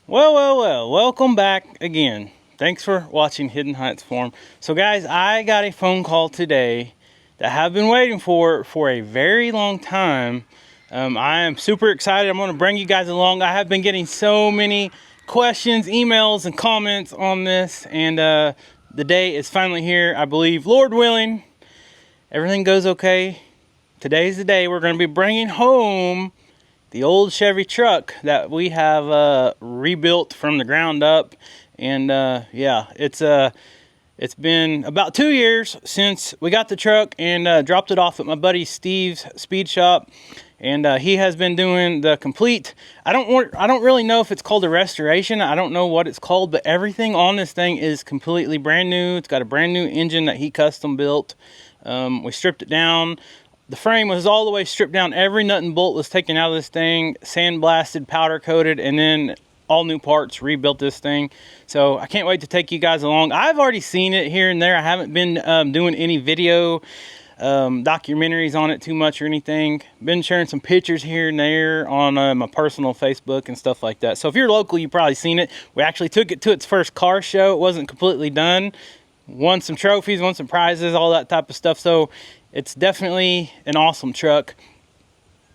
Well, welcome back again. Thanks for watching Hidden Heights Farm. So guys, I got a phone call today that I've been waiting for a very long time. I am super excited. I'm going to bring you guys along. I have been getting so many questions, emails, and comments on this, and the day is finally here. I believe, Lord willing, everything goes okay. Today's the day we're going to be bringing home the old Chevy truck that we have rebuilt from the ground up. And yeah, it's been about 2 years since we got the truck and dropped it off at my buddy Steve's speed shop. And he has been doing the complete, I don't really know if it's called a restoration. I don't know what it's called, but everything on this thing is completely brand new. It's got a brand new engine that he custom built. We stripped it down. The frame was all the way stripped down. Every nut and bolt was taken out of this thing, sandblasted, powder coated, and then all new parts, rebuilt this thing. So I can't wait to take you guys along. I've already seen it here and there. I haven't been doing any video documentaries on it too much or anything. Been sharing some pictures here and there on my personal Facebook and stuff like that. So if you're local, you've probably seen it. We actually took it to its first car show. It wasn't completely done. Won some trophies, won some prizes, all that type of stuff. So it's definitely an awesome truck.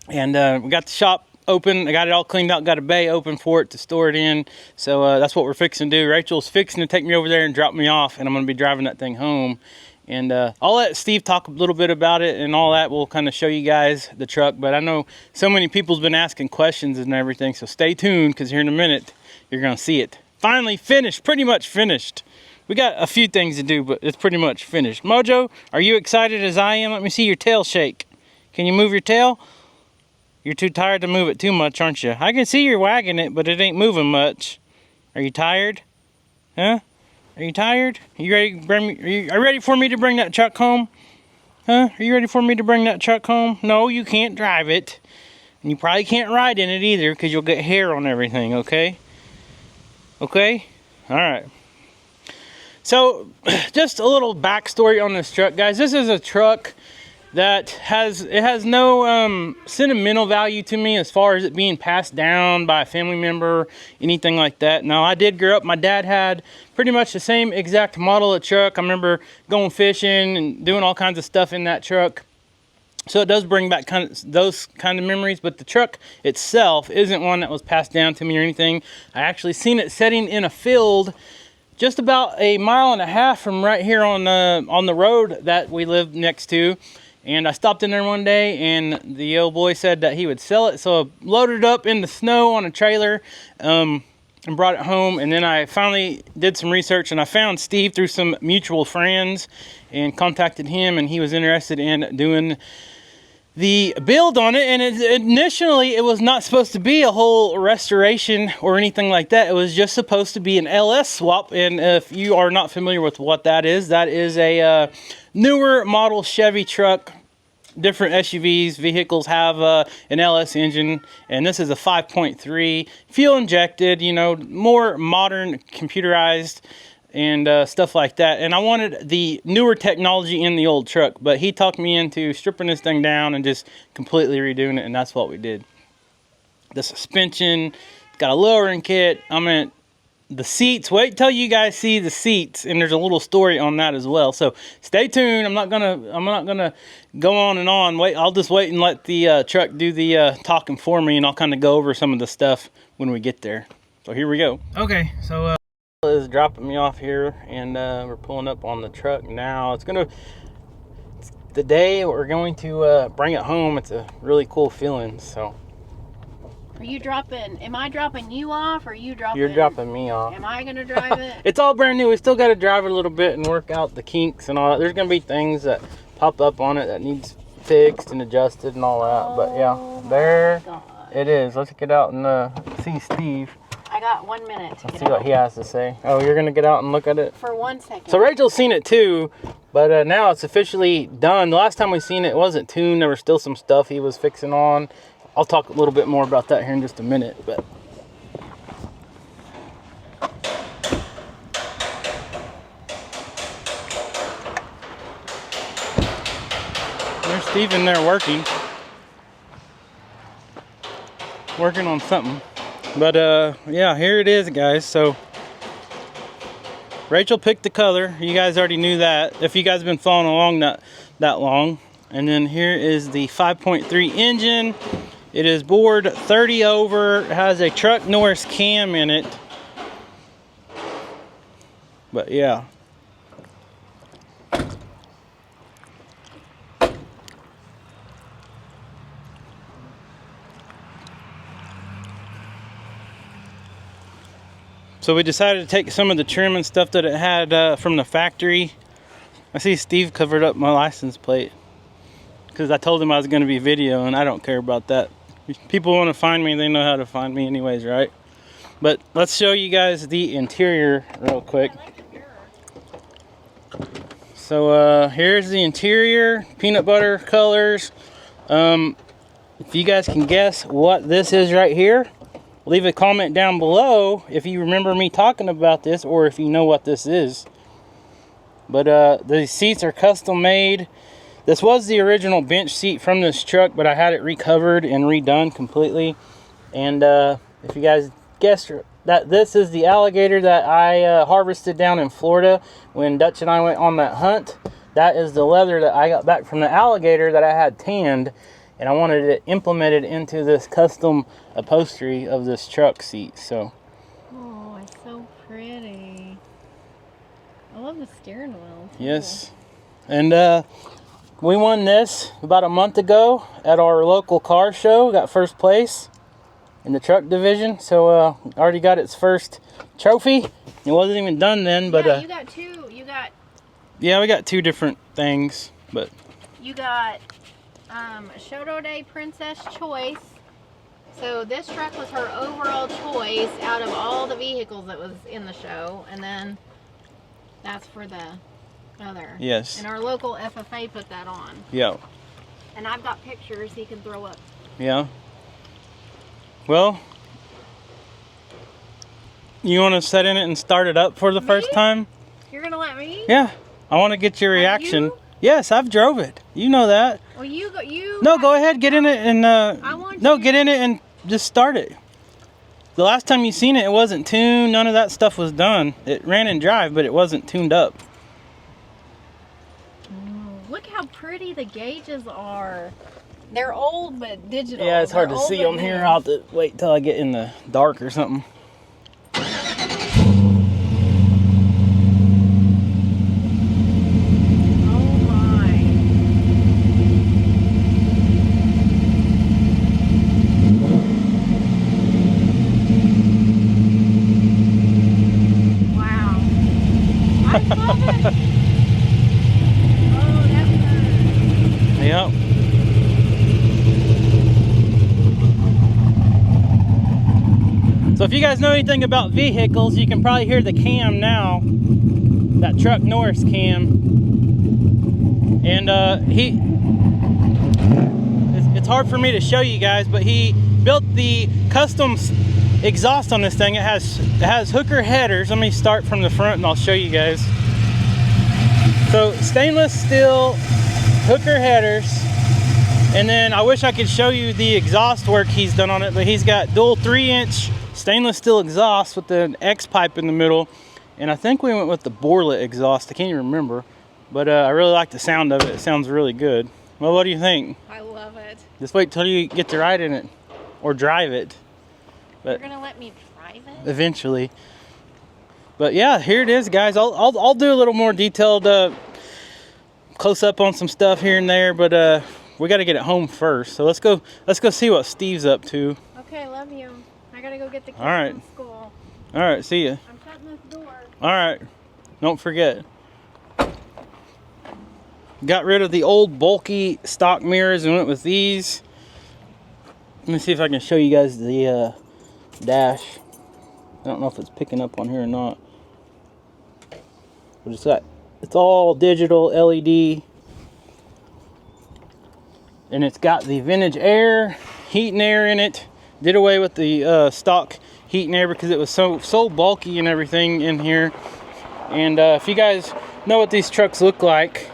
And we got the shop open. I got it all cleaned out, got a bay open for it to store it in. So that's what we're fixing to do. Rachel's fixing to take me over there and drop me off, and I'm going to be driving that thing home. And I'll let Steve talk a little bit about it and all that. We'll kind of show you guys the truck. But I know so many people's been asking questions and everything, so stay tuned, because here in a minute, you're going to see it. Finally finished, pretty much finished. We got a few things to do, but it's pretty much finished. Mojo, are you excited as I am? Let me see your tail shake. Can you move your tail? You're too tired to move it too much, aren't you? I can see you're wagging it, but it ain't moving much. Are you tired? Huh? Are you tired? Are you ready to bring me, are you ready for me to bring that truck home? Huh? Are you ready for me to bring that truck home? No, you can't drive it. And you probably can't ride in it either, because you'll get hair on everything, okay? Okay? Alright. So, just a little backstory on this truck, guys. This is a truck that has no sentimental value to me as far as it being passed down by a family member, anything like that. Now, I did grow up, my dad had pretty much the same exact model of truck. I remember going fishing and doing all kinds of stuff in that truck. So it does bring back those kind of memories, but the truck itself isn't one that was passed down to me or anything. I actually seen it sitting in a field just about 1.5 miles from right here on the road that we live next to. And I stopped in there one day, and the old boy said that he would sell it. So I loaded it up in the snow on a trailer and brought it home. And then I finally did some research, and I found Steve through some mutual friends and contacted him, and he was interested in doing the build on it. And initially it was not supposed to be a whole restoration or anything like that. It was just supposed to be an LS swap. And if you are not familiar with what that is a newer model Chevy truck. Different SUVs, vehicles have an LS engine, and this is a 5.3 fuel injected, you know, more modern, computerized and stuff like that. And I wanted the newer technology in the old truck, but he talked me into stripping this thing down and just completely redoing it, and that's what we did. The suspension, it's got a lowering kit. I mean, the seats, wait till you guys see the seats, and there's a little story on that as well. So stay tuned. I'm not gonna go on and on. I'll just wait and let the truck do the talking for me, and I'll kind of go over some of the stuff when we get there. So here we go. Okay, so is dropping me off here, and we're pulling up on the truck now. It's the day we're going to bring it home. It's a really cool feeling. So are you dropping, am I dropping you off, or are you dropping? You're dropping me off. Am I gonna drive it? It's all brand new. We still got to drive it a little bit and work out the kinks and all that. There's gonna be things that pop up on it that needs fixed and adjusted and all that. But yeah, there it is. Let's get out and see Steve. I got 1 minute to Let's see what he has to say. Oh, you're gonna get out and look at it? For 1 second. So Rachel's seen it too, but now it's officially done. The last time we seen it, it wasn't tuned. There was still some stuff he was fixing on. I'll talk a little bit more about that here in just a minute, but there's Steve in there working on something. But yeah, here it is, guys. So Rachel picked the color. You guys already knew that if you guys have been following along that long. And then here is the 5.3 engine. It is bored 30 over. It has a Truck Norris cam in it. But yeah. So we decided to take some of the trim and stuff that it had from the factory. I see Steve covered up my license plate because I told him I was going to be video, and I don't care about that. If people want to find me, they know how to find me anyways, right? But let's show you guys the interior real quick. So here's the interior, peanut butter colors. If you guys can guess what this is right here, leave a comment down below if you remember me talking about this or if you know what this is. But the seats are custom made. This was the original bench seat from this truck, but I had it recovered and redone completely. And if you guys guessed that this is the alligator that I harvested down in Florida when Dutch and I went on that hunt, that is the leather that I got back from the alligator that I had tanned, and I wanted it implemented into this custom upholstery of this truck seat. So oh, it's so pretty. I love the steering wheel. yes. And we won this about a month ago at our local car show. Got first place in the truck division. So already got its first trophy. It wasn't even done then, but yeah, you got two. Yeah, we got two different things, but you got Shoto Day Princess Choice. So this truck was her overall choice out of all the vehicles that was in the show, and then that's for the other. yes. And our local FFA put that on. Yeah. And I've got pictures he can throw up. Yeah. Well, you want to set in it and start it up for the first time? You're gonna let me? Yeah. I want to get your reaction. You? Yes, I've drove it. You know that. Well, you. No, go ahead, get in it and get in it and just start it. The last time you seen it, it wasn't tuned. None of that stuff was done. It ran in drive, but it wasn't tuned up. Look how pretty the gauges are. They're old but digital. Yeah, it's hard to see them here. I'll have to wait till I get in the dark or something. Yep. So if you guys know anything about vehicles, you can probably hear the cam now. That Truck Norris cam. And it's hard for me to show you guys, but he built the custom exhaust on this thing. It has hooker headers. Let me start from the front and I'll show you guys. So stainless steel hooker headers, and then I wish I could show you the exhaust work he's done on it, but he's got dual 3-inch stainless steel exhaust with an X pipe in the middle, and I think we went with the Borlet exhaust. I can't even remember, but I really like the sound of it. It sounds really good. Well, what do you think? I love it. Just wait till you get to ride in it or drive it. But you're gonna let me drive it? Eventually. But yeah, here it is, guys. I'll do a little more detailed close up on some stuff here and there, but we got to get it home first. So let's go see what Steve's up to. Okay, love you. I gotta go get the kids All right. from school. All right, see ya. I'm shutting this door. All right, don't forget. Got rid of the old bulky stock mirrors and went with these. Let me see if I can show you guys the dash. I don't know if it's picking up on here or not. But it's all digital LED. And it's got the vintage air, heat and air in it. Did away with the stock heat and air because it was so bulky and everything in here. And if you guys know what these trucks look like,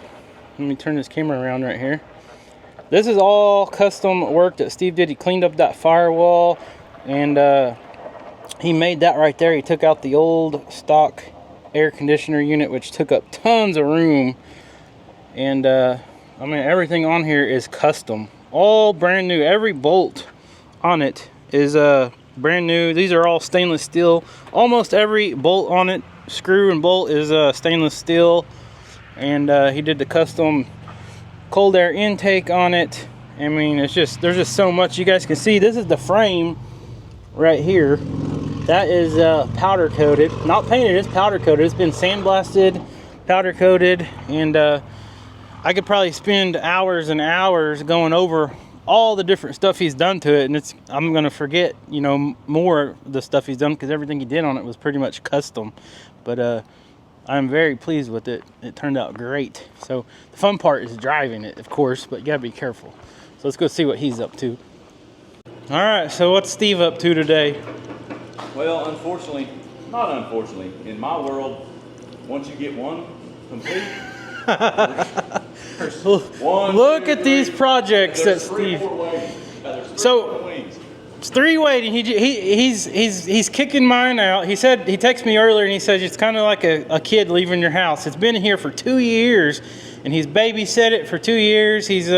let me turn this camera around right here. This is all custom work that Steve did. He cleaned up that firewall and he made that right there. He took out the old stock air conditioner unit, which took up tons of room. And I mean, everything on here is custom, all brand new. Every bolt on it is brand new. These are all stainless steel. Almost every bolt on it, screw and bolt, is stainless steel. And he did the custom cold air intake on it. I mean, it's just, there's just so much. You guys can see, this is the frame right here. That is powder coated, not painted, it's powder coated. It's been sandblasted, powder coated, and I could probably spend hours and hours going over all the different stuff he's done to it, and I'm gonna forget, you know, more of the stuff he's done, because everything he did on it was pretty much custom. But I'm very pleased with it. It turned out great. So the fun part is driving it, of course, but you gotta be careful. So let's go see what he's up to. All right, so what's Steve up to today? Well, unfortunately, not unfortunately, in my world, once you get one complete, there's one, Look two, at these three, projects that there's three Steve. more waiting. There's three So- more wings. It's 3 waiting. He's kicking mine out. He said, he texted me earlier and he says it's kind of like a kid leaving your house. It's been here for 2 years, and he's babysat it for 2 years. He's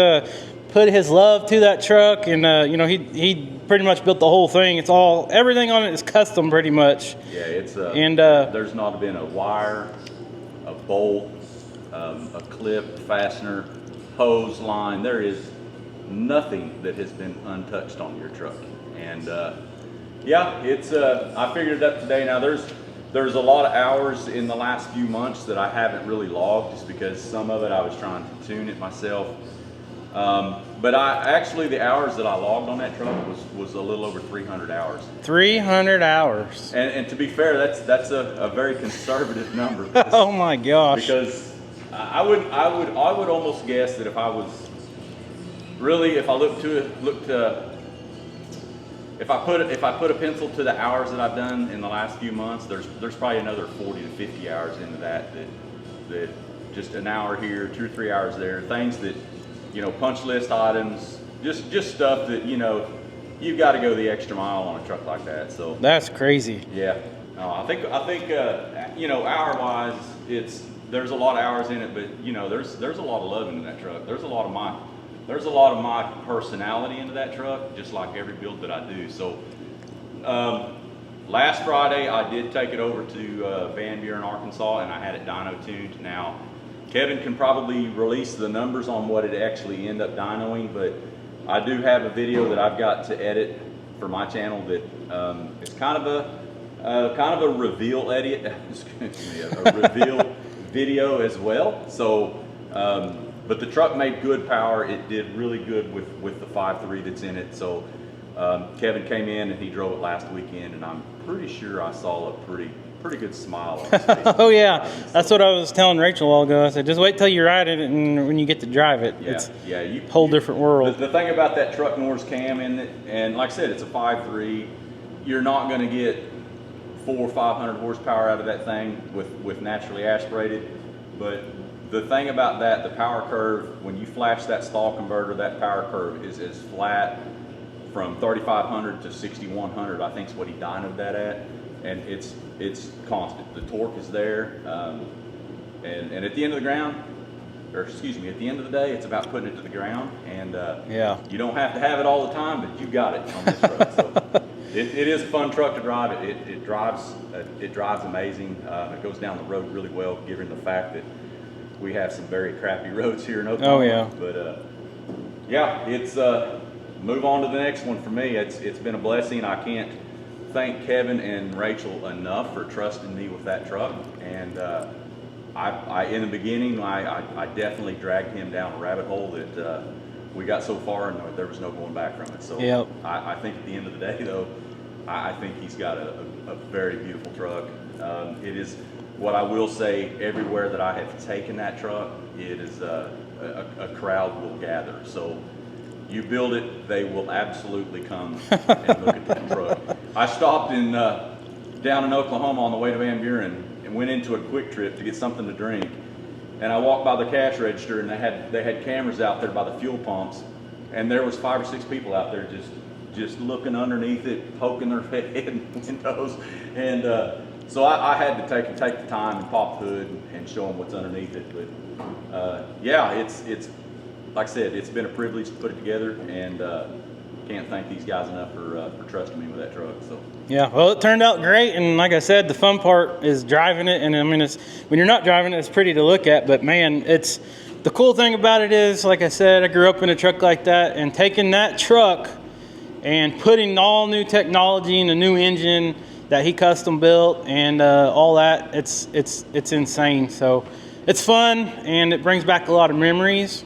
put his love to that truck, and you know, he pretty much built the whole thing. It's all, everything on it is custom pretty much. Yeah, it's And there's not been a wire, a bolt, a clip, fastener, hose line. There is nothing that has been untouched on your truck. And yeah, it's I figured it up today. Now there's a lot of hours in the last few months that I haven't really logged, just because some of it I was trying to tune it myself. But actually the hours that I logged on that truck was a little over 300 hours. 300 hours. And to be fair, that's a very conservative number. Oh my gosh. Because I would almost guess that if I was really, if I put a pencil to the hours that I've done in the last few months, there's probably another 40 to 50 hours into that just an hour here, 2 or 3 hours there, things that, you know, punch list items, just stuff that, you know, you've got to go the extra mile on a truck like that. So That's crazy. yeah, I think you know, hour-wise, there's a lot of hours in it, but you know, there's a lot of love into that truck. There's a lot of my personality into that truck, just like every build that I do. So last Friday I did take it over to Van Buren, Arkansas, and I had it dyno tuned. Now Kevin can probably release the numbers on what it actually ended up dynoing, but I do have a video that I've got to edit for my channel that it's kind of a reveal edit, excuse me, a reveal video as well. So, but the truck made good power. It did really good with the 5.3 that's in it. So Kevin came in and he drove it last weekend, and I'm pretty sure I saw a pretty good smile on his face. Oh yeah, that's what I was telling Rachel a while ago. I said, just wait till you ride it, and when you get to drive it, it's a whole different world. The thing about that truck Norris cam in it, and like I said, it's a 5.3. You're not going to get 400 or 500 horsepower out of that thing with naturally aspirated. But the thing about that, the power curve, when you flash that stall converter, that power curve is as flat from 3,500 to 6,100. I think is what he dynoed that at. And it's constant. The torque is there, and at the end of the ground, or excuse me, at the end of the day, it's about putting it to the ground. And yeah, you don't have to have it all the time, but you got it on this truck. So it is a fun truck to drive. It drives amazing. It goes down the road really well, given the fact that we have some very crappy roads here in Oklahoma. Oh yeah. But yeah, it's move on to the next one for me. It's been a blessing. I can't thank Kevin and Rachel enough for trusting me with that truck. And I in the beginning, I definitely dragged him down a rabbit hole that we got so far and there was no going back from it. So yep. I think at the end of the day, though, I think he's got a very beautiful truck. It is, what I will say, everywhere that I have taken that truck, it is a crowd will gather. So you build it, they will absolutely come and look at that truck. I stopped down in Oklahoma on the way to Van Buren and went into a Quick Trip to get something to drink. And I walked by the cash register, and they had cameras out there by the fuel pumps, and there was 5 or 6 people out there just just looking underneath it, poking their head in the windows. And so I had to take the time and pop the hood and show them what's underneath it. But yeah, it's like I said, it's been a privilege to put it together, and can't thank these guys enough for trusting me with that truck. So yeah, well, it turned out great, and like I said, the fun part is driving it. And I mean, it's when you're not driving it, it's pretty to look at, but man, it's the cool thing about it is, like I said, I grew up in a truck like that, and taking that truck and putting all new technology in a new engine that he custom built and all that, it's insane. So it's fun, and it brings back a lot of memories.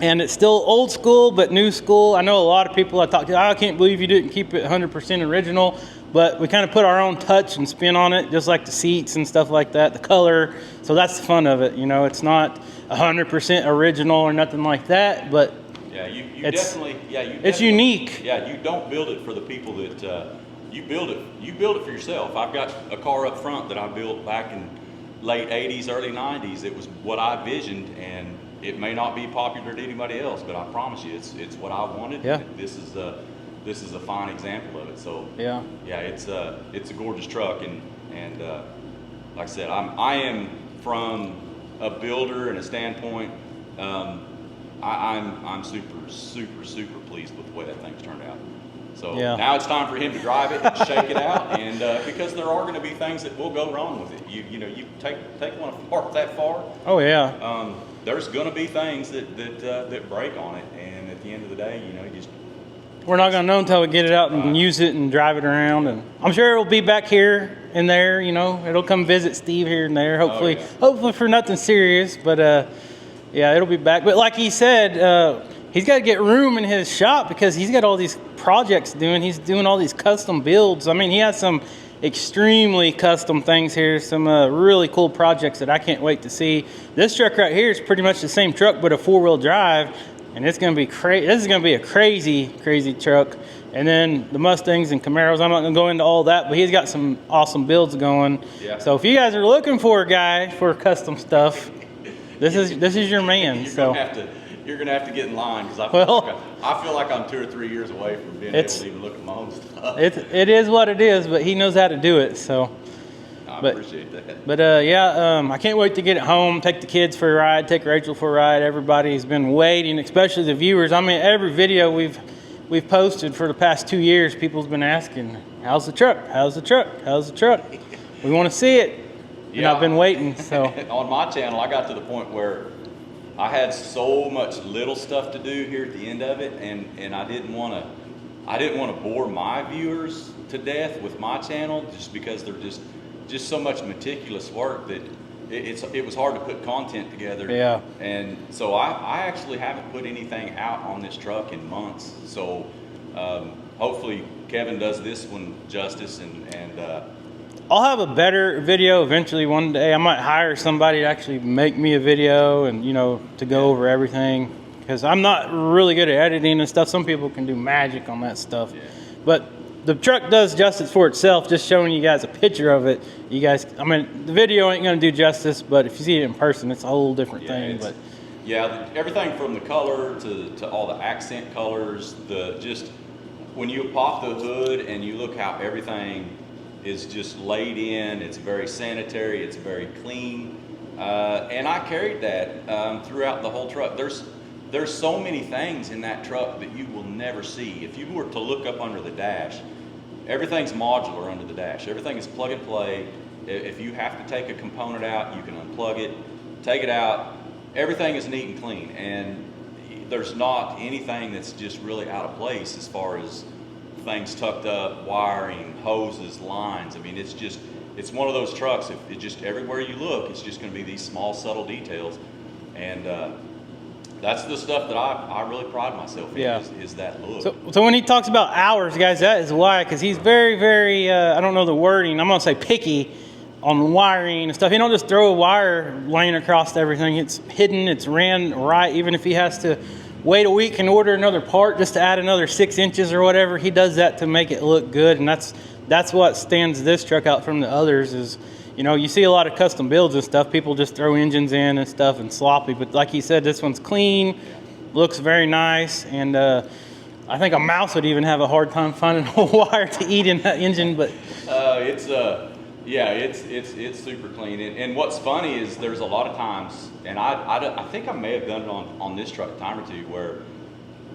And it's still old school, but new school. I know a lot of people I talk to, I can't believe you didn't keep it 100% original, but we kind of put our own touch and spin on it, just like the seats and stuff like that, the color. So that's the fun of it. You know, it's not 100% original or nothing like that, but yeah, you it's definitely, it's unique. Yeah, you don't build it for the people that you build it for yourself. I've got a car up front that I built back in late 80s, early 90s. It was what I visioned, and it may not be popular to anybody else, but I promise you, it's what I wanted. Yeah. This is a fine example of it. So yeah, it's a gorgeous truck, and like I said, I am from a builder and a standpoint. I'm super pleased with the way that thing's turned out. So yeah. Now it's time for him to drive it and shake it out, and because there are going to be things that will go wrong with it. You know, you take one apart that far. Oh yeah. There's going to be things that break on it, and at the end of the day, you know, you just We're not going to know until we get it out and use it and drive it around. And I'm sure it'll be back here and there. You know, it'll come visit Steve here and there. Hopefully, hopefully for nothing serious. But yeah, it'll be back. But like he said, he's got to get room in his shop because he's got all these projects doing. He's doing all these custom builds. I mean, he has some extremely custom things here, some really cool projects that I can't wait to see. This truck right here is pretty much the same truck but a 4-wheel drive, and it's going to be crazy. This is going to be a crazy truck. And then the Mustangs and Camaros, I'm not going to go into all that, but he's got some awesome builds going. Yeah. So if you guys are looking for a guy for custom stuff, this is your man. You're gonna have to get in line, because I feel like I'm 2 or 3 years away from being able to even look at my own stuff. It is what it is, but he knows how to do it. So I appreciate that. But yeah, I can't wait to get it home, take the kids for a ride, take Rachel for a ride. Everybody's been waiting, especially the viewers. I mean, every video we've posted for the past 2 years, people's been asking, "How's the truck? How's the truck? How's the truck?" We want to see it. And I've been waiting. So on my channel, I got to the point where I had so much little stuff to do here at the end of it, and I didn't want to bore my viewers to death with my channel, just because they're just so much meticulous work that it was hard to put content together. Yeah. And so I actually haven't put anything out on this truck in months. So hopefully Kevin does this one justice, and I'll have a better video eventually one day. I might hire somebody to actually make me a video and, you know, to go over everything, because I'm not really good at editing and stuff. Some people can do magic on that stuff. Yeah. But the truck does justice for itself. Just showing you guys a picture of it. You guys, I mean, the video ain't going to do justice, but if you see it in person, it's a whole different thing. But yeah, everything from the color to all the accent colors, when you pop the hood and you look how everything is just laid in, it's very sanitary, it's very clean, and I carried that throughout the whole truck. There's so many things in that truck that you will never see. If you were to look up under the dash, everything's modular under the dash. Everything is plug and play. If you have to take a component out, you can unplug it, take it out. Everything is neat and clean, and there's not anything that's just really out of place as far as things tucked up, wiring, hoses, lines. I mean, it's one of those trucks. If it just everywhere you look, it's just going to be these small, subtle details, and that's the stuff that I really pride myself in. Is that look. So when he talks about hours, guys, that is why, because he's very I don't know the wording. I'm gonna say picky on wiring and stuff. He don't just throw a wire laying across everything. It's hidden. It's ran right. Even if he has to wait a week and order another part just to add another 6 inches or whatever, he does that to make it look good. And that's what stands this truck out from the others. Is, you know, you see a lot of custom builds and stuff, people just throw engines in and stuff and sloppy, but like he said, this one's clean, looks very nice. And I think a mouse would even have a hard time finding a wire to eat in that engine, but yeah, it's super clean. And what's funny is there's a lot of times, and I think I may have done it on this truck a time or two, where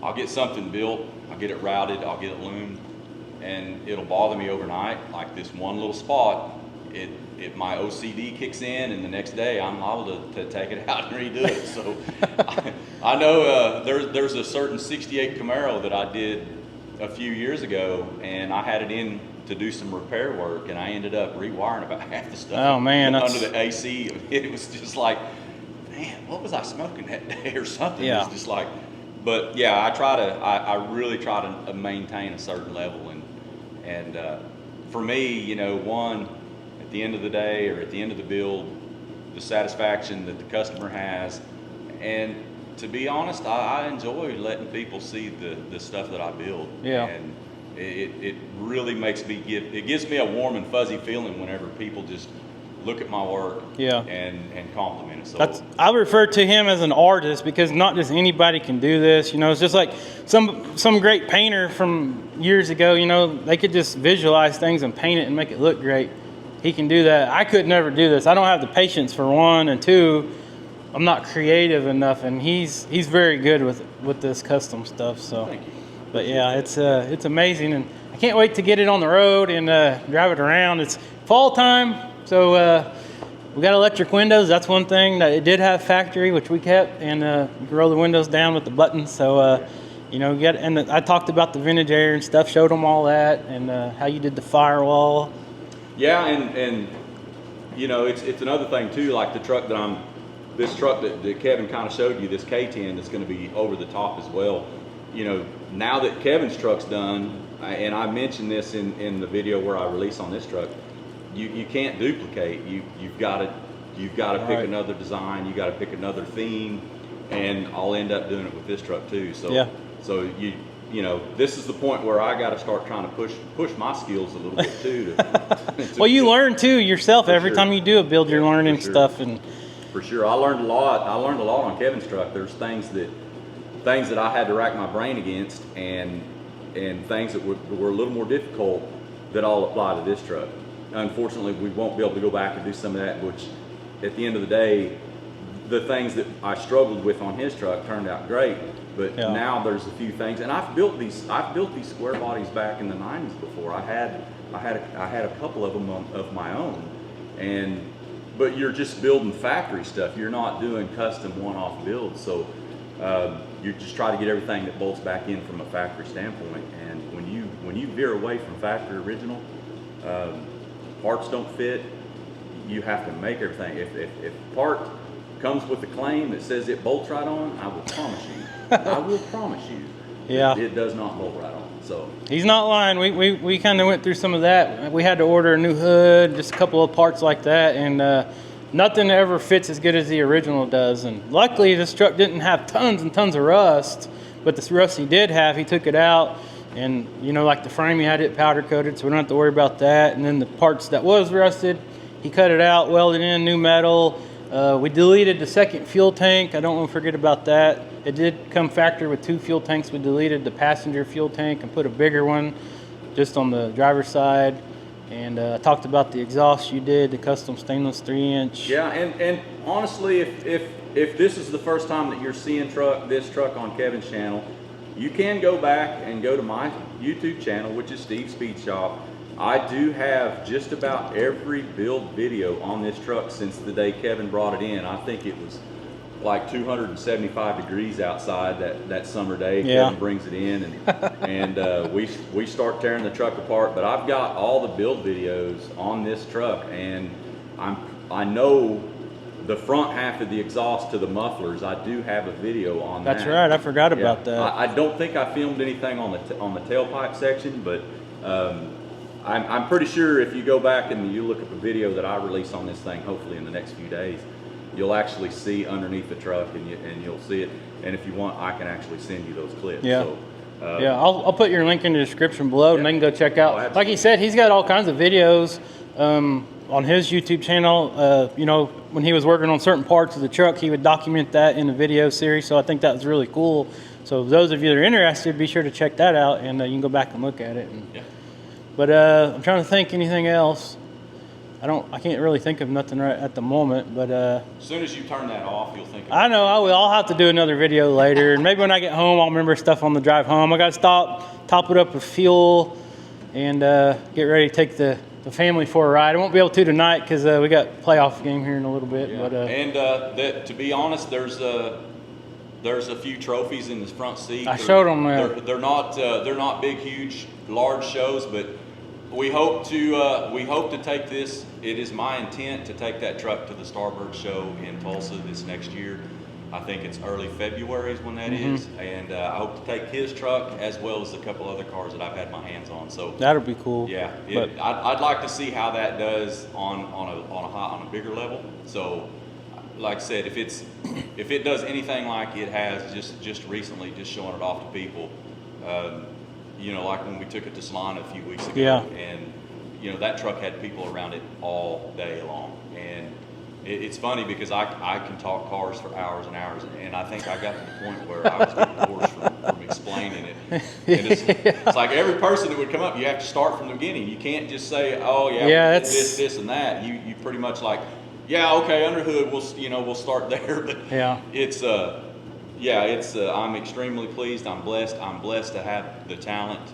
I'll get something built, I'll get it routed, I'll get it loomed, and it'll bother me overnight, like this one little spot. My OCD kicks in, and the next day I'm liable to take it out and redo it. So I know there's a certain 68 Camaro that I did a few years ago, and I had it in to do some repair work, and I ended up rewiring about half the stuff. Oh man, under the AC. It was just like, man, what was I smoking that day or something? Yeah. It was just like, but yeah, I really try to maintain a certain level, and for me, you know, one, at the end of the day or at the end of the build, the satisfaction that the customer has, and to be honest, I enjoy letting people see the stuff that I build. Yeah. And it really makes me it gives me a warm and fuzzy feeling whenever people just look at my work, yeah, and compliment it. So I refer to him as an artist, because not just anybody can do this. You know, it's just like some great painter from years ago. You know, they could just visualize things and paint it and make it look great. He can do that. I could never do this. I don't have the patience, for one, and two, I'm not creative enough. And he's very good with this custom stuff. So, thank you. But yeah, it's amazing, and I can't wait to get it on the road and drive it around. It's fall time, so we got electric windows. That's one thing that it did have factory, which we kept, and you can roll the windows down with the buttons. So you know, and I talked about the vintage air and stuff, showed them all that, and how you did the firewall. Yeah, and you know, it's another thing too, like the truck this truck that Kevin kind of showed you, this K10, that's going to be over the top as well. You know, now that Kevin's truck's done, and I mentioned this in the video where I release on this truck, you can't duplicate. You've got to pick right. another design. You got to pick another theme, and I'll end up doing it with this truck too. So yeah. So you know, this is the point where I got to start trying to push my skills a little bit too. Well, you learn too yourself every sure. time you do a build. You're learning sure. stuff, and for sure, I learned a lot. I learned a lot on Kevin's truck. There's things that I had to rack my brain against, and things that were a little more difficult that all apply to this truck. Unfortunately, we won't be able to go back and do some of that, which at the end of the day, the things that I struggled with on his truck turned out great. But yeah. now there's a few things, and I've built these square bodies back in the 90s before. I had a couple of them of my own, but you're just building factory stuff. You're not doing custom one-off builds, so you just try to get everything that bolts back in from a factory standpoint. And when you veer away from factory original, parts don't fit. You have to make everything. If part comes with a claim that says it bolts right on, I will promise you, yeah, it does not bolt right on. So he's not lying. We kind of went through some of that. We had to order a new hood, just a couple of parts like that, and nothing ever fits as good as the original does. And luckily, this truck didn't have tons and tons of rust, but the rust he did have, he took it out. And you know, like the frame, he had it powder coated, so we don't have to worry about that. And then the parts that was rusted, he cut it out, welded in new metal. We deleted the second fuel tank. I don't want to forget about that. It did come factory with 2 fuel tanks. We deleted the passenger fuel tank and put a bigger one just on the driver's side. And I talked about the exhaust you did, the custom stainless 3-inch. Yeah, and honestly, if this is the first time that you're seeing this truck on Kevin's channel, you can go back and go to my YouTube channel, which is Steve's Speed Shop. I do have just about every build video on this truck since the day Kevin brought it in. I think it was like 275 degrees outside that summer day. Yeah. Kevin brings it in, and we start tearing the truck apart. But I've got all the build videos on this truck, and I know the front half of the exhaust to the mufflers. I do have a video on that. That's right. I forgot about that. I don't think I filmed anything on the tailpipe section, but I'm pretty sure if you go back and you look at the video that I release on this thing, hopefully in the next few days, you'll actually see underneath the truck, and you'll see it. And if you want, I can actually send you those clips. Yeah. So, yeah, I'll put your link in the description below, and they can go check out. Oh, like he said, he's got all kinds of videos on his YouTube channel. You know, when he was working on certain parts of the truck, he would document that in a video series. So I think that was really cool So those of you that are interested, be sure to check that out, and you can go back and look at it. And, Yeah. But I'm trying to think anything else. I can't really think of nothing right at the moment, but As soon as you turn that off, you'll think of I know I will. I'll have to do another video later, and maybe when I get home, I'll remember stuff on the drive home. I got to stop, top it up with fuel, and get ready to take the family for a ride. I won't be able to tonight because we got playoff game here in a little bit. Yeah. But To be honest, there's a few trophies in the front seat. I showed them that. They're not big, huge, large shows, but we hope to take this. It is my intent to take that truck to the Starbird show in Tulsa this next year. I think it's early February is when that is, and I hope to take his truck as well as a couple other cars that I've had my hands on. So that'll be cool. yeah, But I'd like to see how that does on a bigger level. So, like I said, if it does anything like it has just recently, just showing it off to people, you know, like when we took it to Salina a few weeks ago, Yeah. and you know that truck had people around it all day long, and it's funny because I can talk cars for hours and hours, and I think I got to the point where I was getting hoarse from explaining it. And it's like every person that would come up, you have to start from the beginning. You can't just say, oh yeah, this and that. You pretty much like, yeah, okay, under hood, we'll start there. But yeah, it's I'm extremely pleased. I'm blessed to have the talent.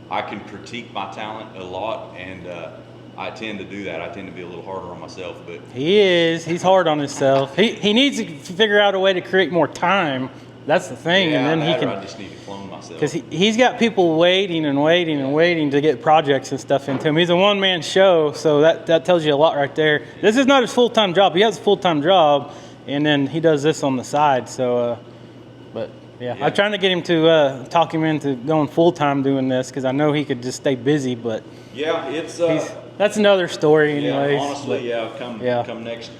I can critique my talent a lot, and I tend to do that. I tend to be a little harder on myself, but he's hard on himself. He needs to figure out a way to create more time. That's the thing, yeah, and then he can. I just need to clone myself Because he's got people waiting to get projects and stuff into him. He's a one-man show, so that tells you a lot right there. This is not his full-time job. He has a full-time job, and then he does this on the side. So, but yeah, I'm trying to get him to talk him into going full-time doing this because I know he could just stay busy. But yeah, it's that's another story, anyways. Yeah, honestly, but, come next,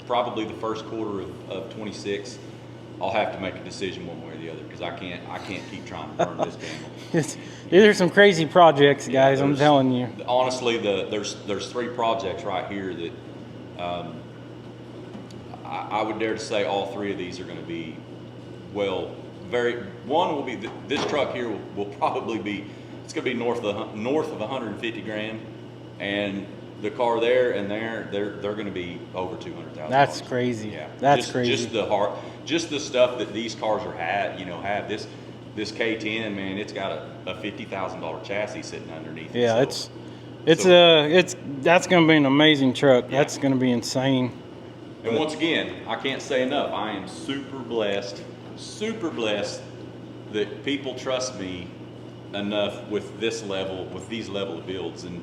probably the first quarter of 26. I'll have to make a decision one way or the other because I can't keep trying to burn this candle. These are some crazy projects, guys. I'm telling you. Honestly, there's 3 projects right here that I would dare to say all 3 of these are going to be one will be this truck here will probably be, it's going to be north of 150 grand, and the car there and they're going to be over 200,000. That's crazy. Yeah, that's crazy. Just the stuff that these cars have this K10, man, it's got a $50,000 chassis sitting underneath. Yeah, that's going to be an amazing truck. Yeah. That's going to be insane. And once again, I can't say enough. I am super blessed that people trust me enough with these level of builds, and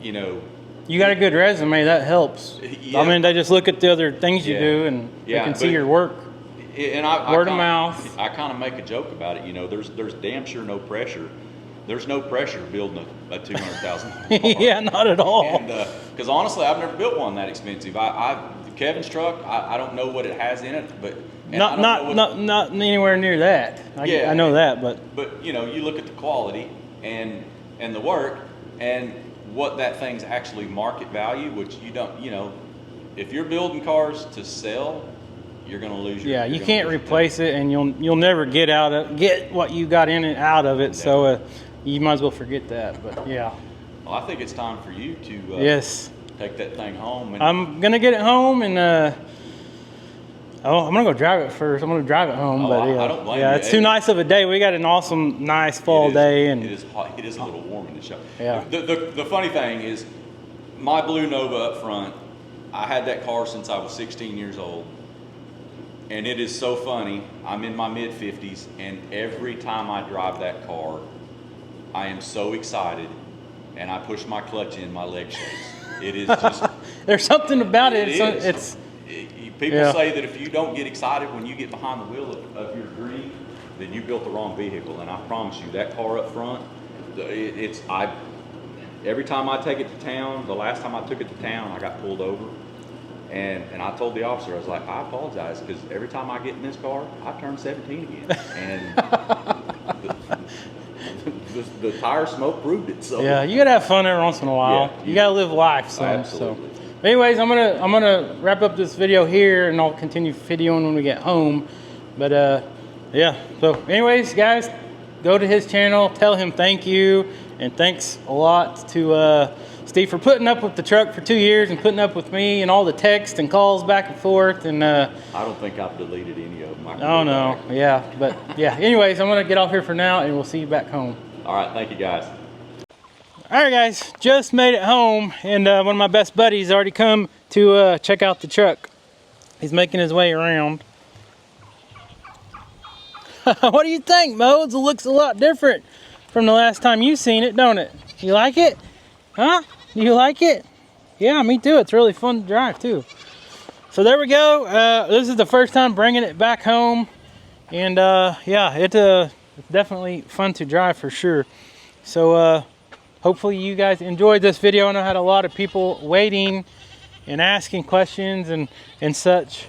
you know, you got a good resume. That helps. Yeah. I mean, they just look at the other things you do, and they can see your work. And word of mouth. I kind of make a joke about it. You know, there's damn sure no pressure. There's no pressure building a $200,000 car. Yeah, not at all. And because honestly, I've never built one that expensive. Kevin's truck, I don't know what it has in it, but not anywhere near that. I know that, but you know, you look at the quality and the work and what that thing's actually market value, which you don't, you know, if you're building cars to sell, you're going to lose your. Yeah, you can't replace it, and you'll never get what you got in and out of it. So you might as well forget that. But yeah. Well, I think it's time for you to yes, take that thing home. And I'm gonna get it home, and I'm gonna go drive it first. I'm gonna drive it home. But I don't blame you. It's too nice of a day. We got an awesome, nice fall day, and it is hot. It is a little warm in the shop. Yeah. The funny thing is, my Blue Nova up front. I had that car since I was 16 years old. And it is so funny. I'm in my mid-50s, and every time I drive that car, I am so excited, and I push my clutch in, my leg shakes. It is just. There's something about it. People say that if you don't get excited when you get behind the wheel of your dream, then you built the wrong vehicle. And I promise you, that car up front, every time I take it to town, the last time I took it to town, I got pulled over. And I told the officer, I was like, I apologize, because every time I get in this car, I turn 17 again. And the tire smoke proved it. So yeah, you gotta have fun every once in a while. Yeah, you gotta live life. So, absolutely. So. Anyways, I'm gonna wrap up this video here, and I'll continue videoing when we get home. But yeah, so anyways, guys, go to his channel, tell him thank you, and thanks a lot to Steve for putting up with the truck for 2 years and putting up with me and all the texts and calls back and forth. And I don't think I've deleted any of them. oh no, yeah, but yeah. Anyways, I'm gonna get off here for now, and we'll see you back home. All right, thank you guys. All right, guys, just made it home, and one of my best buddies already come to check out the truck. He's making his way around. What do you think, Mo? It looks a lot different from the last time you seen it, don't it? You like it? Huh? You like it? Yeah, me too. It's really fun to drive too. So there we go. This is the first time bringing it back home, and yeah, it's definitely fun to drive for sure. So hopefully you guys enjoyed this video. I know I had a lot of people waiting and asking questions and such,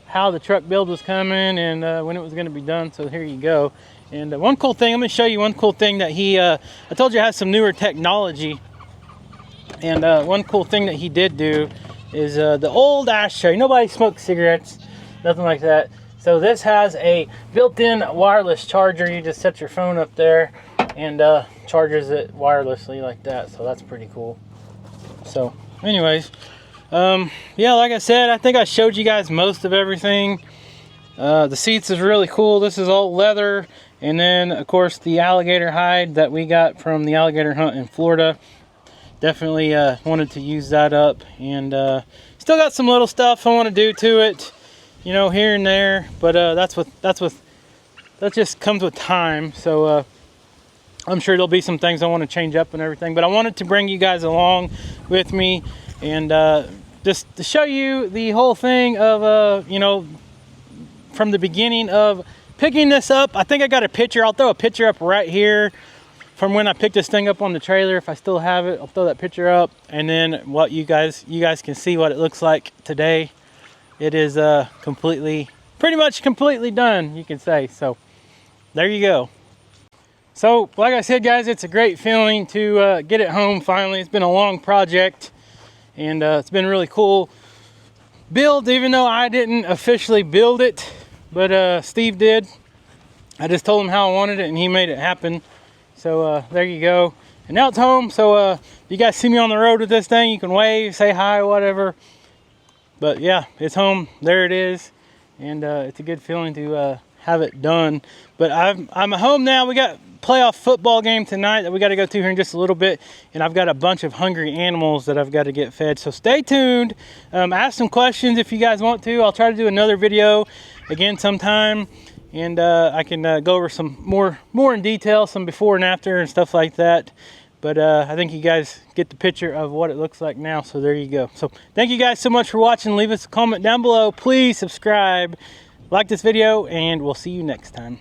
how the truck build was coming and when it was going to be done. So here you go. And one cool thing, I'm going to show you one cool thing that he, I told you has some newer technology. And one cool thing that he did do is the old ashtray. Nobody smokes cigarettes, nothing like that. So this has a built-in wireless charger. You just set your phone up there and charges it wirelessly like that. So that's pretty cool. So anyways, yeah, like I said, I think I showed you guys most of everything. The seats is really cool. This is all leather. And then, of course, the alligator hide that we got from the alligator hunt in Florida. Definitely wanted to use that up. And still got some little stuff I want to do to it, you know, here and there. But that just comes with time. So I'm sure there'll be some things I want to change up and everything. But I wanted to bring you guys along with me and just to show you the whole thing of, you know, from the beginning of picking this up. I think I got a picture. I'll throw a picture up right here from when I picked this thing up on the trailer. If I still have it, I'll throw that picture up. And then what you guys can see what it looks like today. It is pretty much completely done, you can say. So there you go. So like I said, guys, it's a great feeling to get it home finally. It's been a long project, and it's been really cool build, even though I didn't officially build it, but Steve did. I just told him how I wanted it and he made it happen. So there you go. And now it's home. So if you guys see me on the road with this thing, you can wave, say hi, whatever. But yeah, it's home. There it is. And it's a good feeling to have it done. But I'm home now. We got playoff football game tonight that we got to go to here in just a little bit, and I've got a bunch of hungry animals that I've got to get fed. So stay tuned. Ask some questions if you guys want to. I'll try to do another video again sometime, and I can go over some more in detail, some before and after and stuff like that. But I think you guys get the picture of what it looks like now. So there you go. So thank you guys so much for watching. Leave us a comment down below. Please subscribe, like this video, and we'll see you next time.